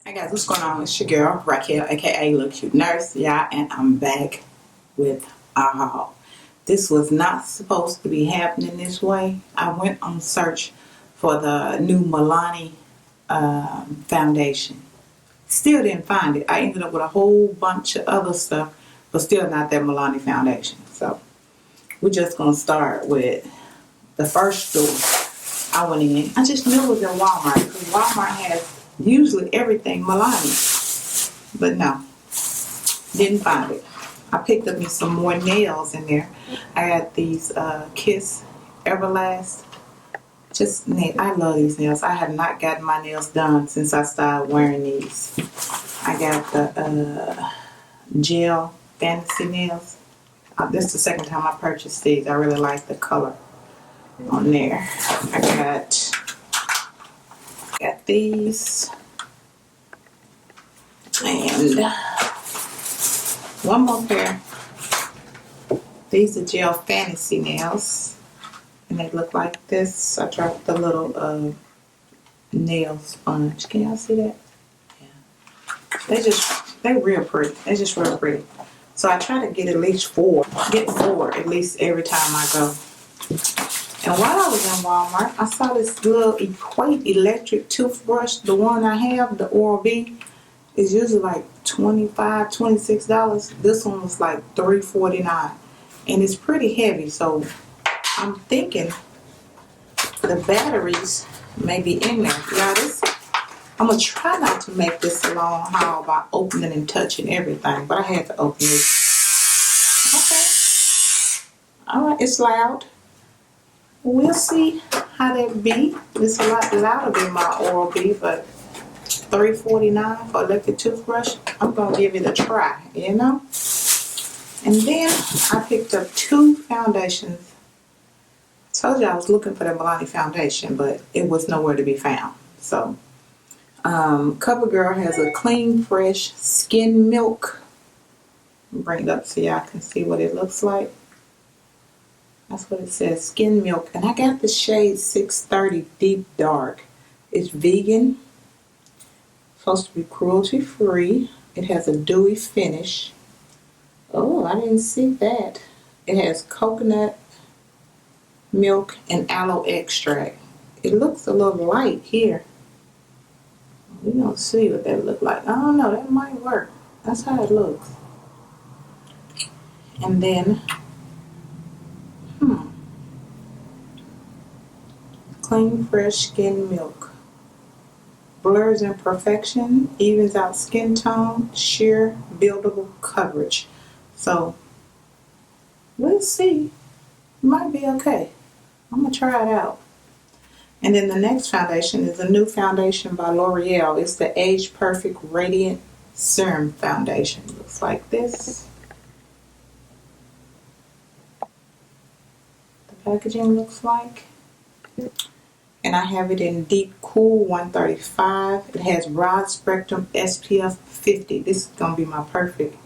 Hey guys, what's going on? It's your girl Raquel, aka Lilcutenurse, y'all, and I'm back with a haul. This was not supposed to be happening this way. I went on search for the new MILANI foundation. Still didn't find it. I ended up with a whole bunch of other stuff, but still not that MILANI foundation. So we're just gonna start with the first store I went in. I just knew it was in Walmart because Walmart has usually everything MILANI, but no, didn't find it. I picked up me some more nails in there. I got these Kiss Everlast. Just nail. I love these nails. I have not gotten my nails done since I started wearing these. I got the gel fantasy nails. This is the second time I purchased these. I really like the color on there. I got these, and one more pair. These are gel fantasy nails, and they look like this. I dropped the little nail sponge. Can y'all see that? Yeah. They're real pretty. They're just real pretty. So I try to get at least four at least every time I go. And while I was in Walmart, I saw this little EQUATE electric toothbrush. The one I have, the Oral-B, is usually like $25, $26. This one was like $3.49. And it's pretty heavy, so I'm thinking the batteries may be in there. Y'all, I'm going to try not to make this a long haul by opening and touching everything, but I had to open it. Okay. Alright, it's loud. We'll see how that be. It's a lot louder than my Oral-B, but $3.49 for electric toothbrush. I'm going to give it a try, you know? And then I picked up two foundations. I told you I was looking for the MILANI foundation, but it was nowhere to be found. So, COVERGIRL has a clean, fresh skin milk. Bring it up so y'all can see what it looks like. That's what it says, skin milk. And I got the shade 630 Deep Dark. It's vegan. Supposed to be cruelty free. It has a dewy finish. Oh, I didn't see that. It has coconut milk and aloe extract. It looks a little light here. We don't see what that look like. I don't know, that might work. That's how it looks. And then clean, fresh skin milk. Blurs imperfection, evens out skin tone, sheer, buildable coverage. So, we'll see. It might be okay. I'm going to try it out. And then the next foundation is a new foundation by L'OREAL. It's the Age Perfect Radiant Serum Foundation. Looks like this. The packaging looks like. And I have it in Deep Cool 135. It has broad spectrum SPF 50. This is going to be my perfect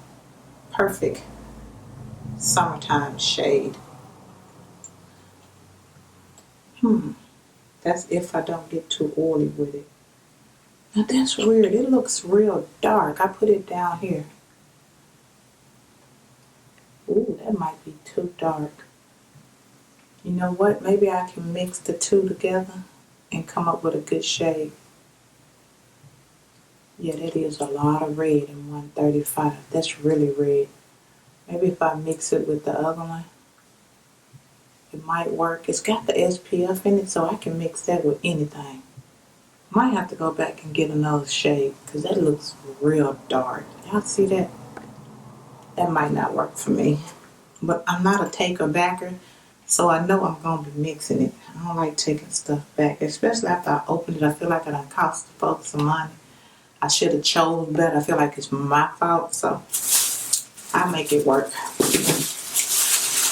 summertime shade. That's if I don't get too oily with it. Now that's weird. It looks real dark. I put it down here. Ooh, that might be too dark. You know what? Maybe I can mix the two together and come up with a good shade. Yeah, that is a lot of red in 135. That's really red. Maybe if I mix it with the other one, it might work. It's got the SPF in it, so I can mix that with anything. Might have to go back and get another shade because that looks real dark. Y'all see that? That might not work for me. But I'm not a taker-backer, so I know I'm going to be mixing it. I don't like taking stuff back, especially after I opened it. I feel like it done cost the folks some money. I should have chose better. I feel like it's my fault, so I make it work.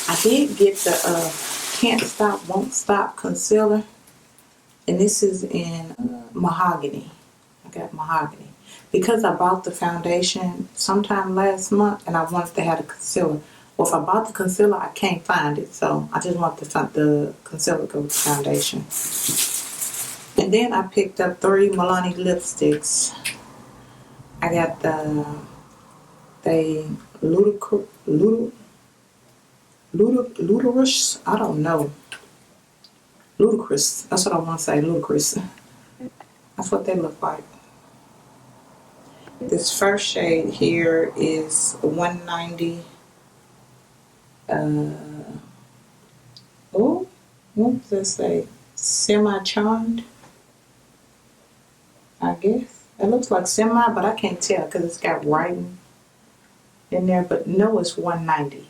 I did get the Can't Stop, Won't Stop concealer, and this is in mahogany. I got mahogany because I bought the foundation sometime last month, and I wanted to have the concealer. Well, if I bought the concealer, I can't find it, so I just want the concealer to go with the foundation. And then I picked up 3 MILANI lipsticks. I got the Ludicrous. I don't know. Ludicrous. That's what I want to say. Ludicrous. That's what they look like. This first shade here is 190. Oh, what does it say? Semi-charmed, I guess. It looks like semi, but I can't tell because it's got writing in there. But no, it's 190.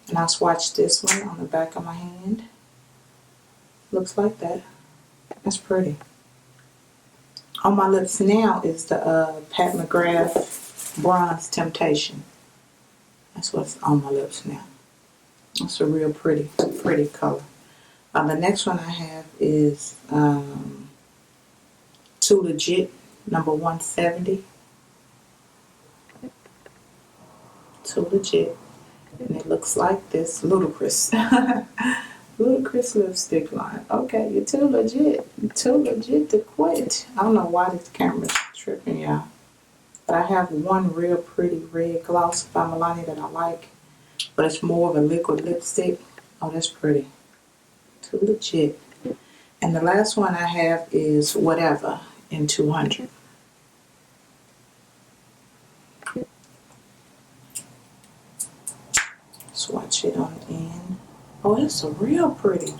And I'll swatch this one on the back of my hand. Looks like that. That's pretty. On my lips now is the Pat McGrath Bronze Temptation. That's what's on my lips now. It's a real pretty color. The next one I have is Too Legit, number 170. Too Legit. And it looks like this. Ludicrous. Ludicrous lipstick line. Okay, you're too legit. You're too legit to quit. I don't know why this camera's tripping, y'all. But I have one real pretty red gloss by MILANI that I like. But it's more of a liquid lipstick. Oh, that's pretty. Too legit. And the last one I have is Whatever in 200. Swatch it on in. Oh, it's a real pretty.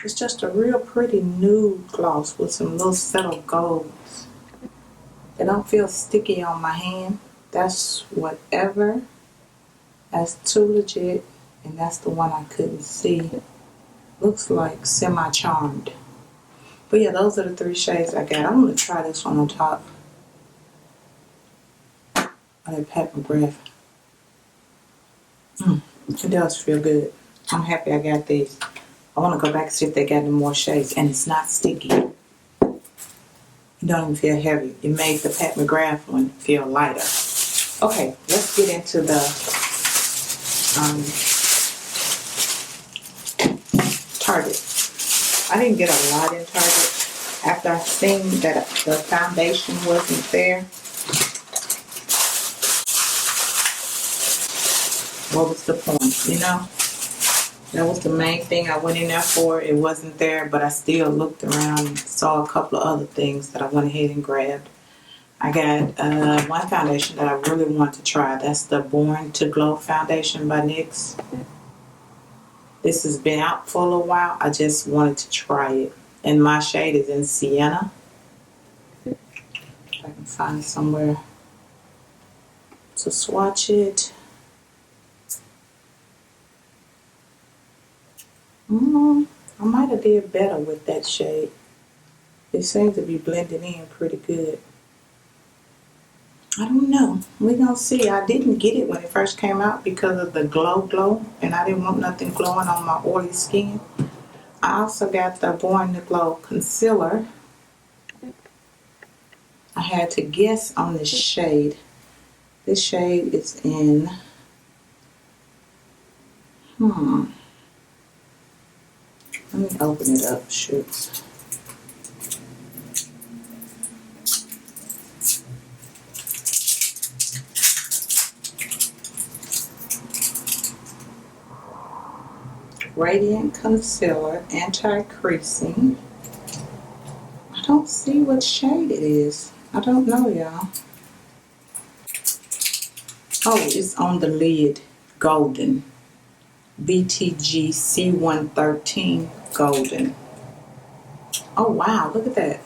It's just a real pretty nude gloss with some little subtle golds. It don't feel sticky on my hand. That's Whatever. That's Too Legit. And that's the one I couldn't see. Looks like Semi-Charmed. But yeah, those are the three shades I got. I'm going to try this one on top of that Pat McGrath. It does feel good. I'm happy I got these. I want to go back and see if they got any more shades. And it's not sticky. It don't even feel heavy. It made the Pat McGrath one feel lighter. Okay, let's get into the Target. I didn't get a lot in Target. After I seen that the foundation wasn't there. What was the point, you know? That was the main thing I went in there for. It wasn't there, but I still looked around and saw a couple of other things that I went ahead and grabbed. I got one foundation that I really want to try. That's the Born to Glow foundation by NYX. This has been out for a little while. I just wanted to try it. And my shade is in Sienna. If I can find somewhere to swatch it. I might have did better with that shade. It seems to be blending in pretty good. I don't know. We're going to see. I didn't get it when it first came out because of the glow. And I didn't want nothing glowing on my oily skin. I also got the Born to Glow concealer. I had to guess on this shade. This shade is in... Let me open it up. Shoot. Radiant Concealer, Anti-Creasing. I don't see what shade it is. I don't know, y'all. Oh, it's on the lid. Golden. BTG C113 Golden. Oh, wow. Look at that.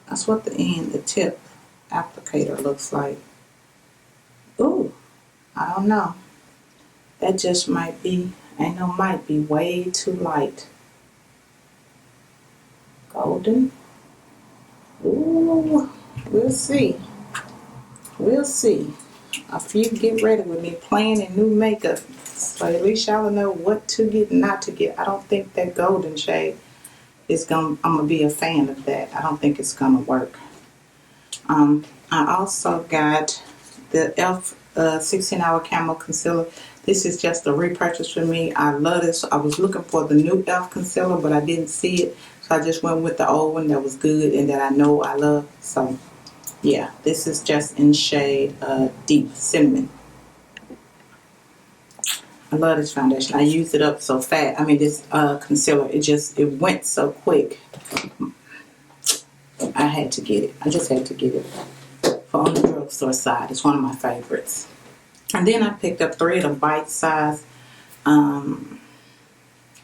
That's what the tip applicator looks like. Ooh. I don't know. That just might be... might be way too light. Golden. Ooh, we'll see. We'll see. If you get ready with me playing in new makeup, so at least y'all know what to get and not to get. I don't think that golden shade is I'm gonna be a fan of that. I don't think it's gonna work. I also got the e.l.f. 16-Hour Camo Concealer. This is just a repurchase for me. I love this. I was looking for the new e.l.f. concealer, but I didn't see it. So I just went with the old one that was good and that I know I love. So Yeah, this is just in shade Deep Cinnamon. I love this foundation. I used it up so fast. I mean, this concealer, it went so quick. I had to get it. I just had to get it for on the drugstore side. It's one of my favorites. And then I picked up 3 of the bite-size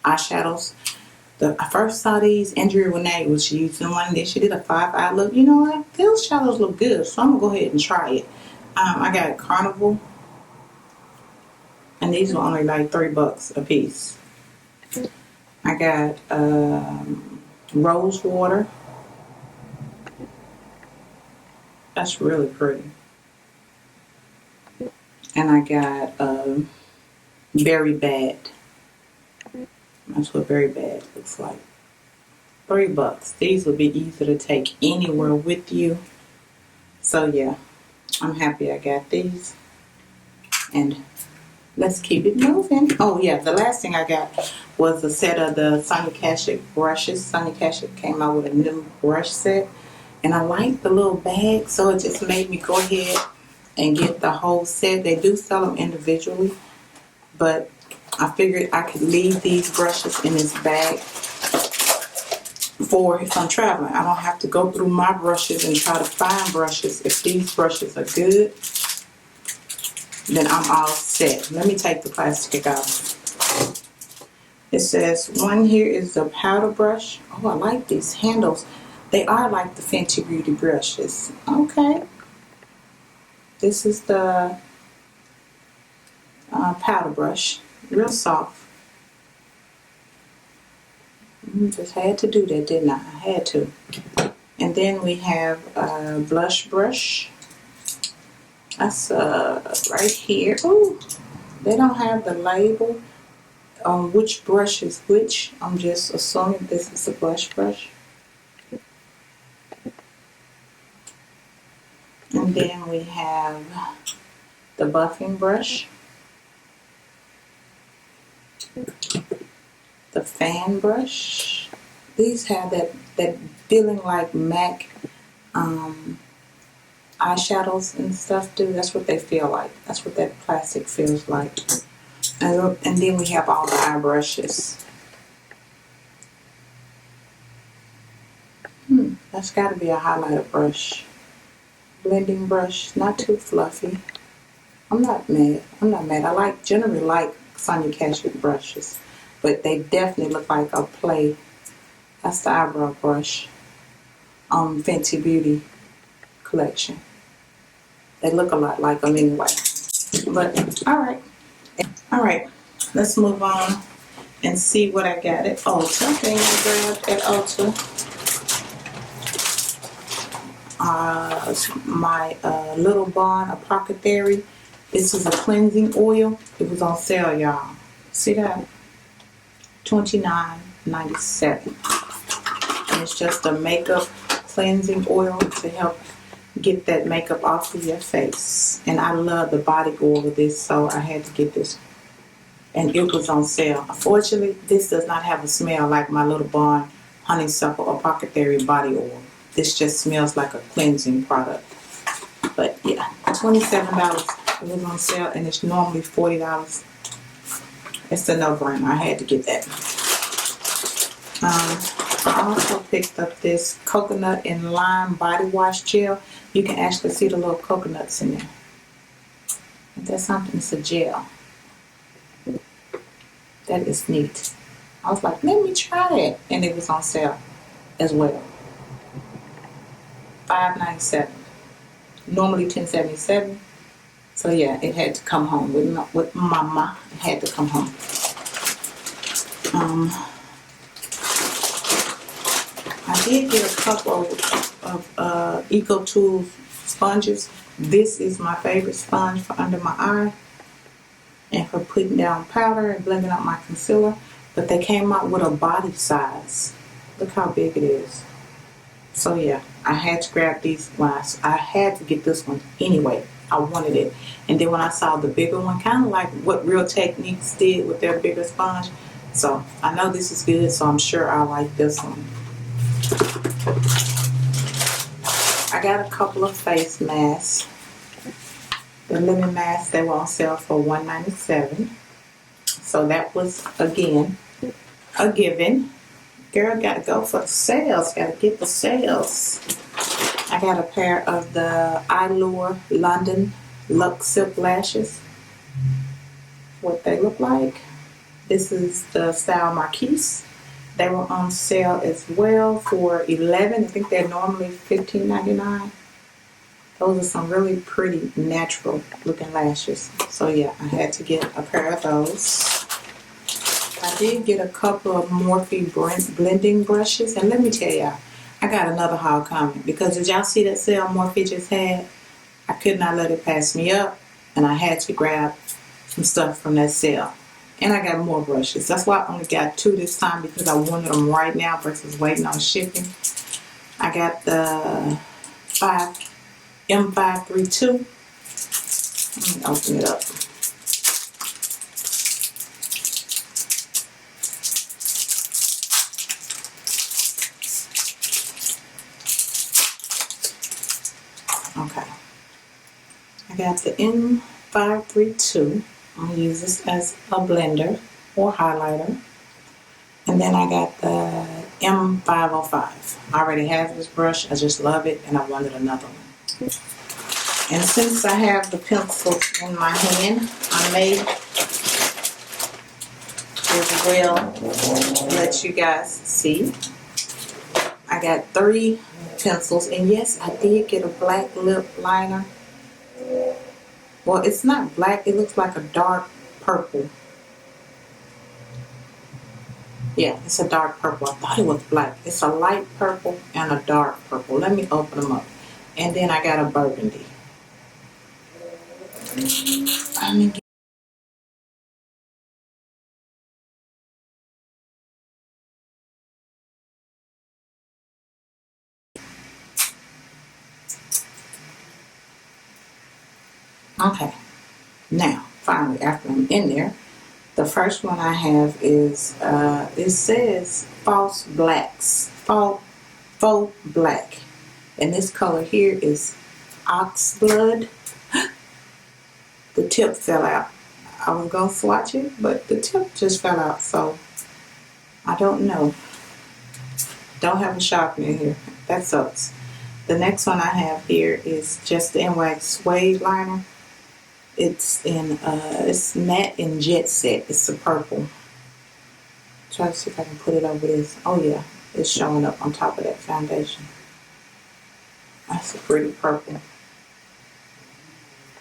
eyeshadows. I first saw these. Andrea Renee was using one. Then she did a 5-eye look. You know what? Those shadows look good, so I'm going to go ahead and try it. I got Carnival. And these were only like $3 a piece. I got Rose Water. That's really pretty. And I got Very Bad. That's what Very Bad looks like. $3. These would be easy to take anywhere with you. So yeah, I'm happy I got these. And let's keep it moving. Oh yeah, the last thing I got was a set of the Sonia KASHUCK brushes. Sonia KASHUCK came out with a new brush set. And I like the little bag, so it just made me go ahead and get the whole set. They do sell them individually, but I figured I could leave these brushes in this bag for if I'm traveling. I don't have to go through my brushes and try to find brushes. If these brushes are good, then I'm all set. Let me take the plastic out. It says one here is the powder brush. Oh, I like these handles. They are like the Fenty Beauty brushes. Okay. This is the powder brush. Real soft. Just had to do that, didn't I? I had to. And then we have a blush brush. That's right here. Ooh, they don't have the label on which brush is which. I'm just assuming this is a blush brush. And then we have the buffing brush, the fan brush. These have that feeling like MAC eyeshadows and stuff do. That's what they feel like. That's what that plastic feels like. And then we have all the eye brushes. That's got to be a highlighter brush. Blending brush, not too fluffy. I'm not mad. I generally like Sonia KASHUCK brushes, but they definitely look like a play. That's the eyebrow brush on Fenty Beauty collection. They look a lot like them anyway. But alright. Let's move on and see what I got at Ulta. Thing I grabbed at Ulta. My Little Barn Apothecary. This is a cleansing oil. It was on sale, y'all. See that? $29.97. And it's just a makeup cleansing oil to help get that makeup off of your face. And I love the body oil of this, so I had to get this. And it was on sale. Unfortunately, this does not have a smell like my Little Barn Honeysuckle Apothecary body oil. This just smells like a cleansing product. But yeah, $27. It was on sale and it's normally $40. It's a no-brainer. I had to get that. I also picked up this coconut and lime body wash gel. You can actually see the little coconuts in there. If that's something, it's a gel. That is neat. I was like, let me try it. And it was on sale as well. $5.97. Normally $10.77. So yeah, it had to come home with mama. It had to come home. I did get a couple of EcoTools sponges. This is my favorite sponge for under my eye and for putting down powder and blending out my concealer. But they came out with a body size. Look how big it is. So yeah, I had to grab these ones. I had to get this one anyway. I wanted it. And then when I saw the bigger one, kind of like what Real Techniques did with their bigger sponge. So I know this is good, so I'm sure I'll like this one. I got a couple of face masks. The lemon masks, they were on sale for $1.97. So that was, again, a given. Girl, gotta go for the sales. Gotta get the sales. I got a pair of the EYELURE London Luxe Silk Lashes. What they look like. This is the style Marquise. They were on sale as well for $11. I think they're normally $15.99. Those are some really pretty natural looking lashes. So yeah, I had to get a pair of those. I did get a couple of Morphe blending brushes. And let me tell y'all, I got another haul coming. Because did y'all see that sale Morphe just had? I could not let it pass me up. And I had to grab some stuff from that sale. And I got more brushes. That's why I only got 2 this time, because I wanted them right now versus waiting on shipping. I got the M532. Let me open it up. Okay. I got the M532. I'm going to use this as a blender or highlighter. And then I got the M505. I already have this brush. I just love it and I wanted another one. And since I have the pencil in my hand, I may as well let you guys see. I got 3 pencils, and yes, I did get a black lip liner. Well, it's not black, it looks like a dark purple. Yeah, it's a dark purple. I thought it was black. It's a light purple and a dark purple. Let me open them up. And then I got a burgundy. Okay, now, finally, after I'm in there, the first one I have is, it says False Blacks, Faux Black. And this color here is Ox Blood. The tip fell out. I was going to swatch it, but the tip just fell out, so I don't know. Don't have a sharpener in here. That sucks. The next one I have here is just the NYX Suede Liner. It's in it's matte and jet set. It's a purple. Try to see if I can put it over this. Oh yeah, it's showing up on top of that foundation. That's a pretty purple.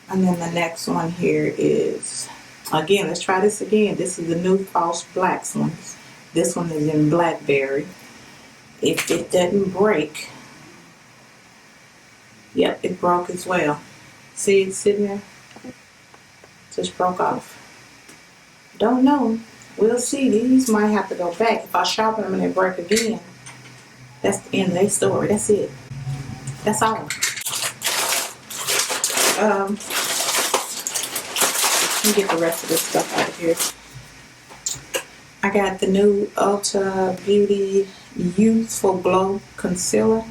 And then the next one here is, again, let's try this again. This is the new False Blacks ones. This one is in Blackberry. If it doesn't break, yep, it broke as well. See it sitting there? Just broke off. Don't know. We'll see. These might have to go back. If I sharpen them and they break again, that's the end of their story. That's it. That's all. Let me get the rest of this stuff out of here. I got the new Ulta Beauty Youthful Glow Concealer.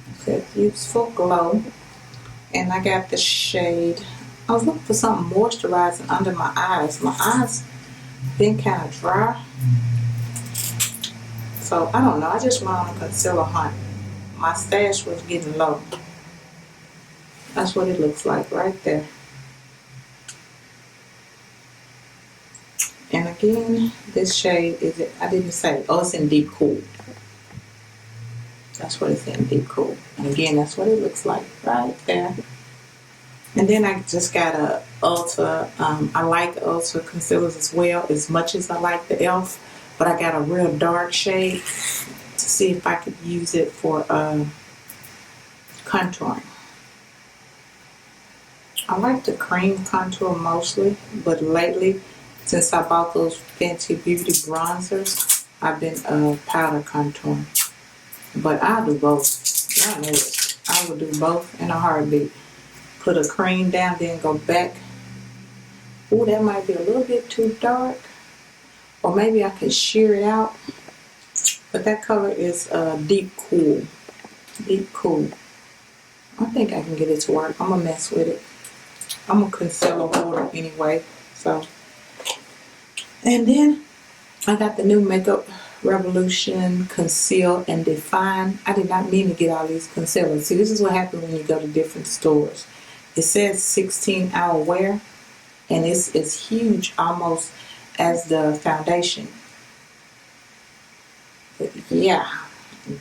It says Youthful Glow. And I got the shade. I was looking for something moisturizing under my eyes. My eyes been kind of dry. So I don't know. I just went on a concealer hunt. My stash was getting low. That's what it looks like right there. And again, this shade is it? I didn't say. Oh, it's in Deep Cool. That's what it's in, Deep Cool. And again, that's what it looks like right there. And then I just got a Ulta. I like Ulta concealers as well, as much as I like the e.l.f. But I got a real dark shade to see if I could use it for contouring. I like the cream contour mostly, but lately, since I bought those Fenty Beauty bronzers, I've been powder contouring. But I'll do both. Y'all know it. I will do both in a heartbeat. Put a cream down, then go back. Ooh, that might be a little bit too dark. Or maybe I could sheer it out. But that color is Deep Cool. Deep Cool. I think I can get it to work. I'm gonna mess with it. I'm a concealer holder anyway. So, and then I got the new Makeup Revolution Conceal and Define. I did not mean to get all these concealers. See, this is what happens when you go to different stores. It says 16-hour wear, and it's huge, almost as the foundation. But yeah,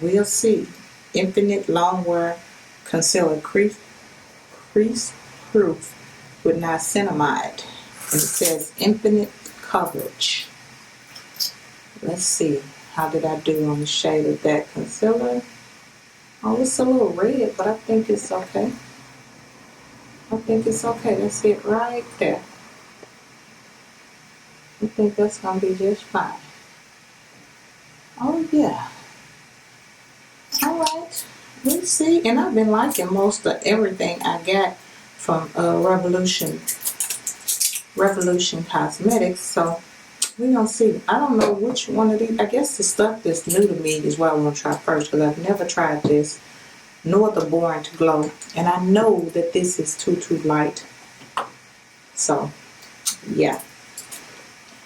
we'll see. Infinite Long Wear Concealer Crease Proof with niacinamide. And it says infinite coverage. Let's see. How did I do on the shade of that concealer? Oh, it's a little red, but I think it's okay. I think it's okay. That's it right there. I think that's going to be just fine. Oh, yeah. All right. Let's see. And I've been liking most of everything I got from Revolution Cosmetics. So we're going to see. I don't know which one of these. I guess the stuff that's new to me is what I want to try first, because I've never tried this, nor the Born to Glow. And I know that this is too light. So, yeah.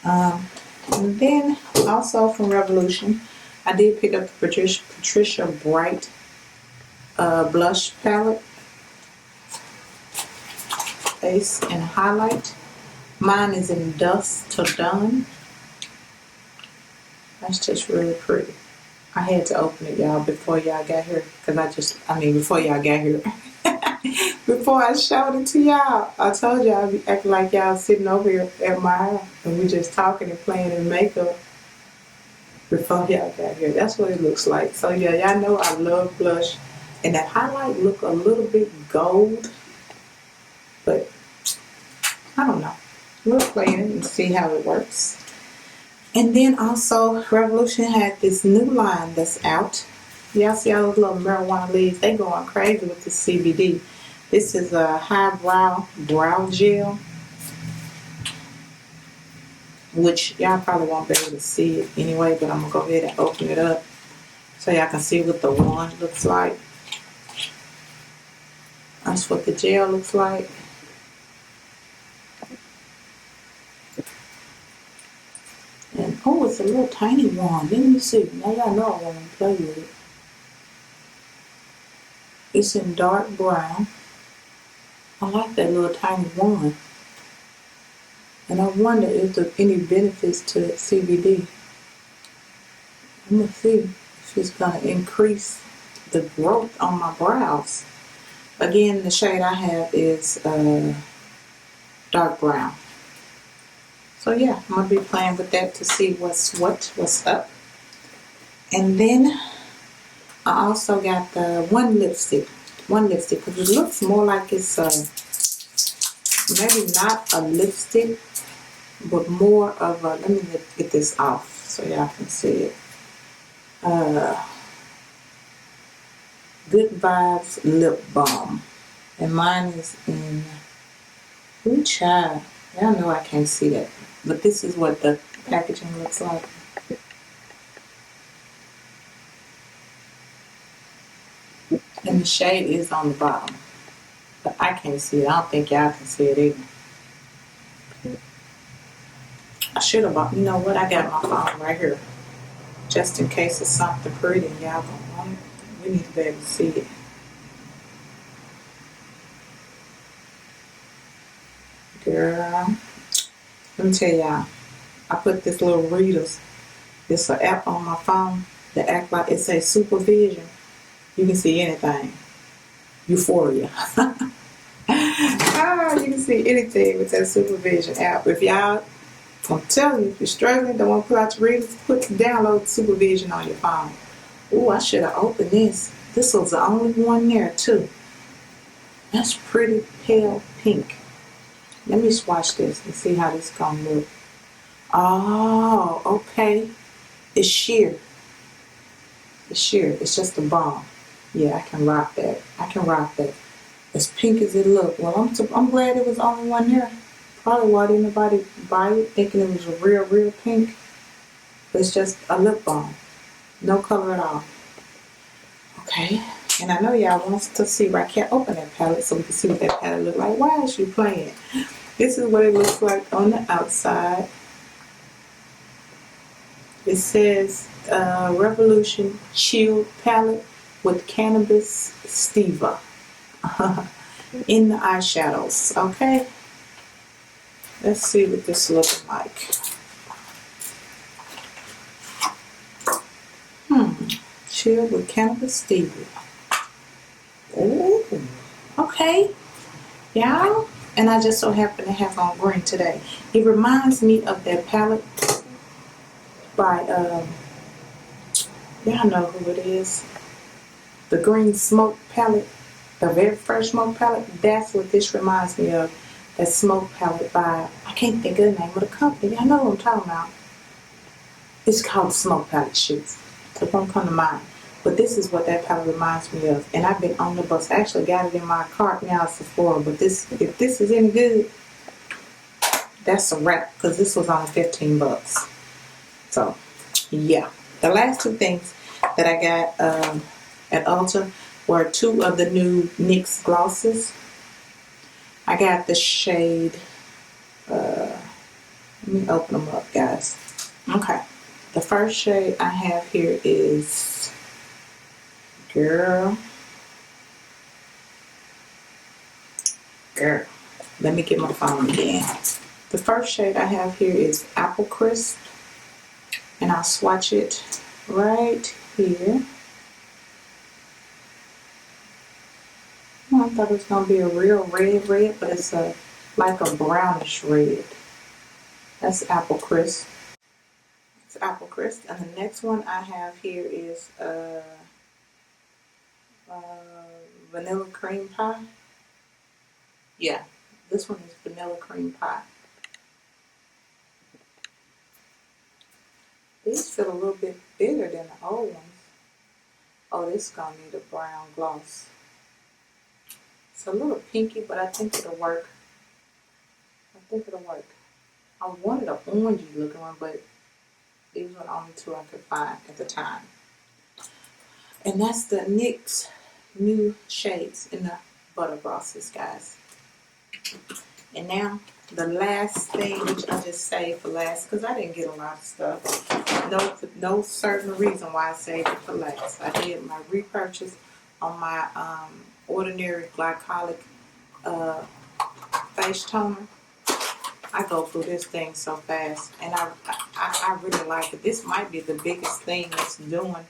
And then also from Revolution, I did pick up the Patricia Bright blush palette, base and highlight. Mine is in Dusk to Dawn. That's just really pretty. I had to open it, y'all, before y'all got here, because before y'all got here. Before I showed it to y'all, I told y'all I'd be acting like y'all sitting over here at my house and we just talking and playing in makeup before y'all got here. That's what it looks like. So yeah, y'all know I love blush, and that highlight look a little bit gold, but I don't know. We'll play it and see how it works. And then also Revolution had this new line that's out. Y'all see all those little marijuana leaves? They going crazy with this CBD. This is a highbrow brow gel, which y'all probably won't be able to see it anyway, but I'm going to go ahead and open it up so y'all can see what the wand looks like. That's what the gel looks like. And oh, it's a little tiny wand. Let me see. Now y'all know I want to play with it. It's in dark brown. I like that little tiny wand. And I wonder if there are any benefits to CBD. I'm going to see if it's going to increase the growth on my brows. Again, the shade I have is dark brown. So yeah, I'm going to be playing with that to see what's up. And then I also got the one lipstick, because it looks more like it's maybe not a lipstick, but more of a, let me get this off so y'all can see it. Good Vibes Lip Balm. And mine is in, ooh child, y'all know I can't see that. But this is what the packaging looks like. And the shade is on the bottom. But I can't see it. I don't think y'all can see it either. I should have bought, you know what, I got my phone right here. Just in case it's something pretty and y'all don't want it. We need to be able to see it. Girl, let me tell y'all, I put this little readers, it's an app on my phone that act like it says supervision. You can see anything. Euphoria. You can see anything with that supervision app. If y'all, I'm telling you, if you're struggling, don't want to pull out your readers, download supervision on your phone. Ooh, I should have opened this. This was the only one there too. That's pretty pale pink. Let me swatch this and see how this gonna look. Oh, okay. It's sheer. It's sheer. It's just a balm. Yeah, I can rock that. I can rock that. As pink as it looked. Well, I'm glad it was only one there. Probably why didn't nobody buy it, thinking it was a real pink. But it's just a lip balm. No color at all. Okay. And I know y'all wants to see where I can't open that palette so we can see what that palette look like. Why is she playing? This is what it looks like on the outside. It says Revolution Chilled Palette with Cannabis Steva in the eyeshadows. Okay, let's see what this looks like. Chilled with Cannabis Steva. Ooh, okay, y'all. And I just so happen to have on green today. It reminds me of that palette by y'all know who it is. The green smoke palette, the very first smoke palette. That's what this reminds me of. That smoke palette by, I can't think of the name of the company. Y'all know what I'm talking about. It's called Smoke Palette Sheets. It won't come to mind. But this is what that palette reminds me of. And I've been on the bus. I actually got it in my cart now at Sephora. But this, if this is any good, that's a wrap. Because this was only 15 bucks. So, yeah. The last two things that I got at Ulta were two of the new NYX glosses. I got the shade, let me open them up, guys. Okay. The first shade I have here is Girl. Let me get my phone again. The first shade I have here is Apple Crisp. And I'll swatch it right here. I thought it was going to be a real red, but it's like a brownish red. That's Apple Crisp. It's Apple Crisp. And the next one I have here is Vanilla Cream Pie. Yeah, this one is Vanilla Cream Pie. These feel a little bit bigger than the old ones. Oh, this is going to need a brown gloss. It's a little pinky, but I think it'll work. I wanted an orangey looking one, but these were the only two I could find at the time. And that's the NYX new shades in the butter glosses, guys. And now the last thing, which I just saved for last, because I didn't get a lot of stuff. No certain reason why I saved it for last. I did my repurchase on my Ordinary Glycolic face toner. I go through this thing so fast, and I really like it. This might be the biggest thing it's doing.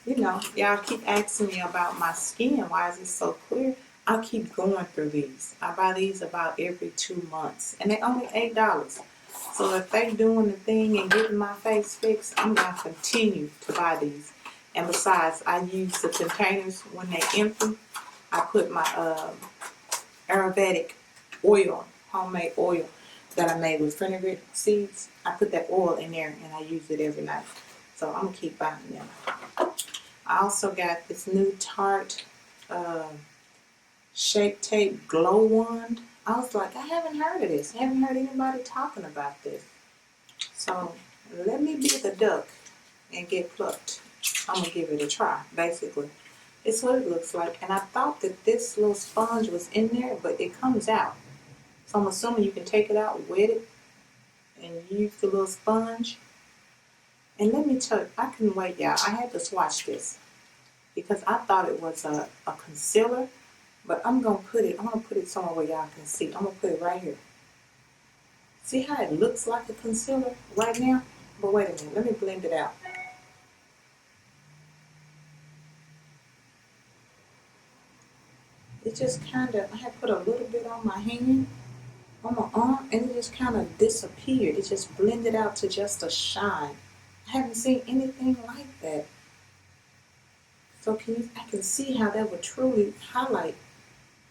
You know, y'all keep asking me about my skin. Why is it so clear? I keep going through these. I buy these about every 2 months, and they're only $8. So if they're doing the thing and getting my face fixed, I'm going to continue to buy these. And besides, I use the containers when they're empty. I put my Ayurvedic oil, homemade oil that I made with fenugreek seeds. I put that oil in there and I use it every night. So I'm going to keep buying them. I also got this new Tarte Shape Tape Glow Wand. I was like, I haven't heard of this. I haven't heard anybody talking about this. So let me be the duck and get plucked. I'm going to give it a try, basically. It's what it looks like. And I thought that this little sponge was in there, but it comes out. So I'm assuming you can take it out, wet it, and use the little sponge. And let me tell you, I couldn't wait, y'all. I had to swatch this because I thought it was a concealer, but I'm gonna put it somewhere where y'all can see. I'm gonna put it right here. See how it looks like a concealer right now? But wait a minute, let me blend it out. It just kind of, I had put a little bit on my hand, on my arm, and it just kind of disappeared. It just blended out to just a shine. I haven't seen anything like that. So I can see how that would truly highlight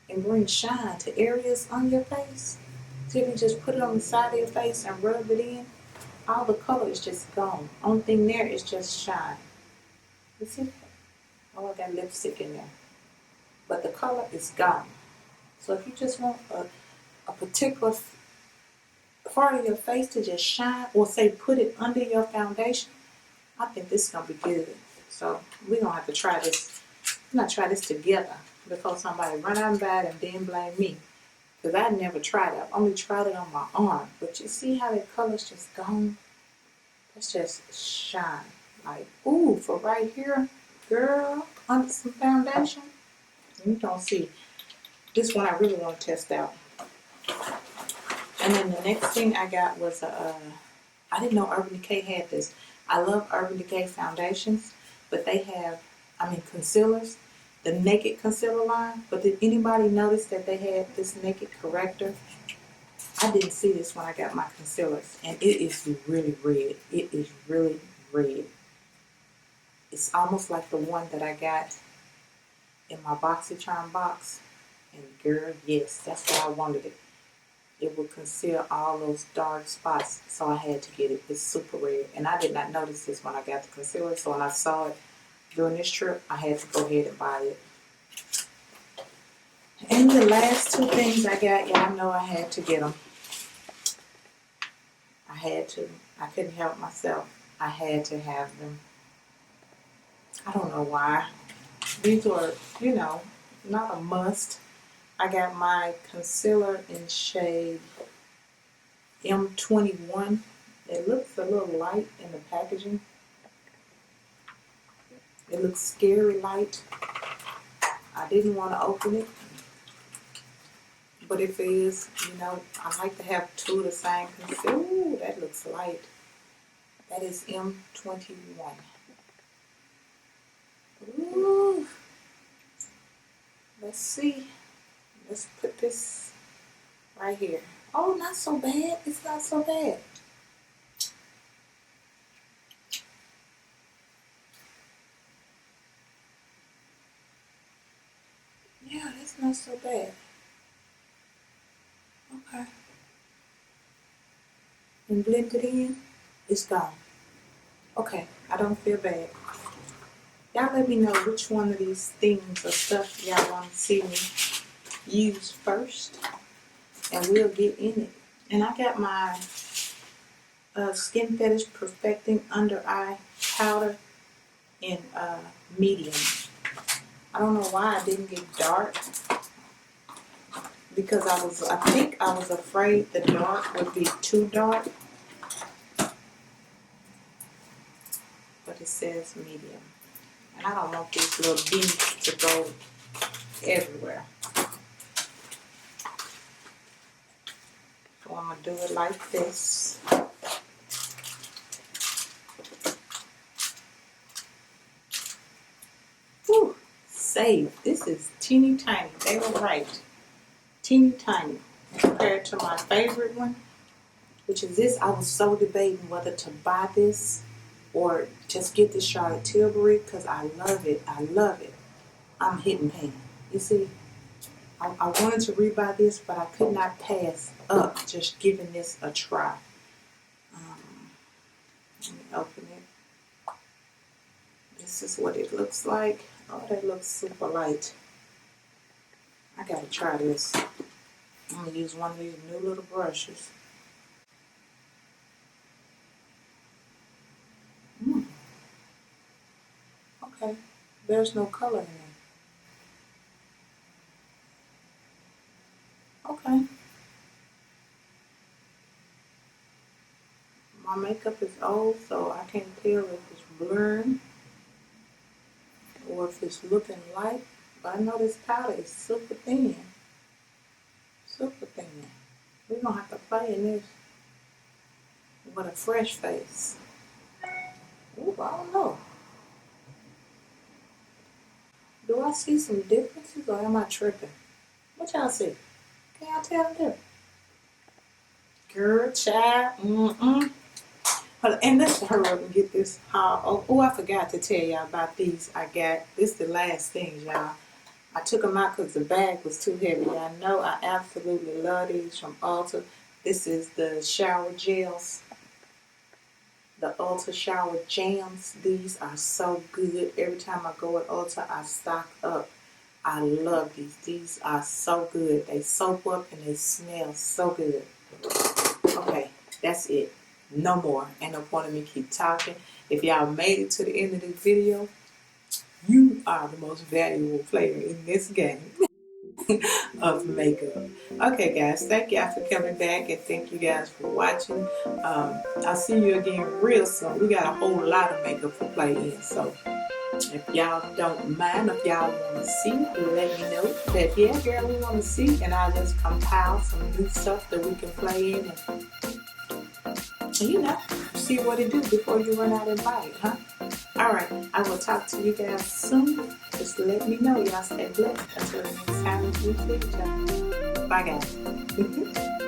and bring shine to areas on your face. So if you just put it on the side of your face and rub it in, all the color is just gone. Only thing there is just shine. You see that? Oh, I got lipstick in there. But the color is gone. So if you just want a particular part of your face to just shine, or say put it under your foundation, I think this is going to be good. So we're going to have to try this I'm gonna try this together before somebody run out and buy it and then blame me. Because I never tried it. I've only tried it on my arm. But you see how the color's just gone? It's just shine. Like, ooh, for right here, girl, under some foundation. You don't see. This one I really want to test out. And then the next thing I got was I didn't know Urban Decay had this. I love Urban Decay foundations, but they have, concealers, the Naked Concealer line. But did anybody notice that they had this Naked Corrector? I didn't see this when I got my concealers, and it is really red. It is really red. It's almost like the one that I got in my BoxyCharm box. And girl, yes, that's why I wanted it. It would conceal all those dark spots, so I had to get it. It's super red, and I did not notice this when I got the concealer, so when I saw it during this trip, I had to go ahead and buy it. And the last two things I got, y'all know I had to get them. I had to. I couldn't help myself. I had to have them. I don't know why. These were, not a must. I got my concealer in shade M21. It looks a little light in the packaging. It looks scary light. I didn't want to open it. But if it is, I like to have two of the same concealer. Ooh, that looks light. That is M21. Ooh. Let's see. Let's put this right here. Oh, not so bad. It's not so bad. Yeah, that's not so bad. Okay. And blend it in. It's gone. Okay, I don't feel bad. Y'all let me know which one of these things or stuff y'all want to see me use first. And we'll get in it. And I got my Skin Fetish Perfecting Under Eye Powder in medium. I don't know why I didn't get dark. Because I think I was afraid the dark would be too dark. But it says medium. And I don't want these little beads to go everywhere. So I'm going to do it like this. Whew, save. This is teeny tiny. They were right. Teeny tiny. Compared to my favorite one, which is this. I was so debating whether to buy this or just get the Charlotte Tilbury because I love it. I love it. I'm hitting pan. You see, I wanted to rebuy this, but I could not pass up just giving this a try. Let me open it. This is what it looks like. Oh, that looks super light. I gotta try this. I'm gonna use one of these new little brushes. Okay, there's no color in it. Okay. My makeup is old, so I can't tell if it's blurring or if it's looking light. But I know this powder is super thin. Super thin. We're gonna have to play in this with a fresh face. Ooh, I don't know. Do I see some differences or am I tripping? What y'all see? Can y'all tell the difference? Girl, child, And let's hurry up and get this haul. Oh, I forgot to tell y'all about these I got. This is the last things, y'all. I took them out because the bag was too heavy. Y'all know I absolutely love these from Ulta. This is the shower gels. The Ulta shower jams. These are so good. Every time I go at Ulta, I stock up. I love these. These are so good. They soap up and they smell so good. Okay, that's it. No more. Ain't no point in me keep talking. If y'all made it to the end of this video, you are the most valuable player in this game of makeup. Okay, guys, thank y'all for coming back, and thank you guys for watching. I'll see you again real soon. We got a whole lot of makeup to play in, so if y'all don't mind, if y'all want to see, let me know that, yeah, girl, we want to see, and I'll just compile some new stuff that we can play in and, you know, see what it do before you run out and buy it, huh? Alright, I will talk to you guys soon. Just let me know. Y'all stay blessed. Until the next time we see each other. Bye, guys.